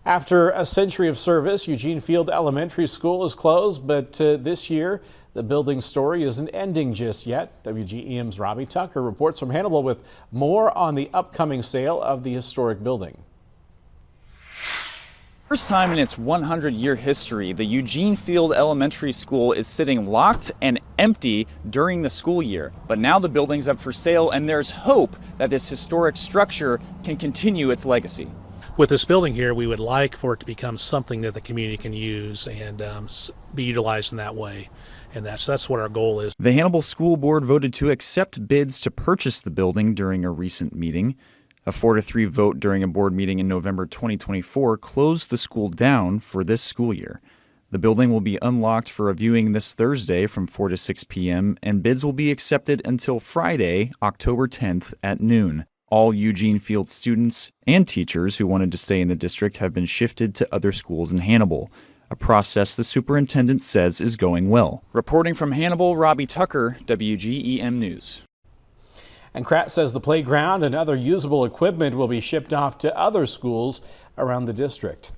After a century of service, Eugene Field Elementary School is closed, but this year the building's story isn't ending just yet. WGEM's Robbie Tucker reports from Hannibal with more on the upcoming sale of the historic building. First time in its 100-year history, the Eugene Field Elementary School is sitting locked and empty during the school year. But now the building's up for sale, and there's hope that this historic structure can continue its legacy. With this building here, we would like for it to become something that the community can use and be utilized in that way. And that's what our goal is. The Hannibal School Board voted to accept bids to purchase the building during a recent meeting. A 4-3 vote during a board meeting in November 2024 closed the school down for this school year. The building will be unlocked for a viewing this Thursday from 4 to 6 p.m., and bids will be accepted until Friday, October 10th at noon. All Eugene Field students and teachers who wanted to stay in the district have been shifted to other schools in Hannibal, a process the superintendent says is going well. Reporting from Hannibal, Robbie Tucker, WGEM News. And Kratt says the playground and other usable equipment will be shipped off to other schools around the district.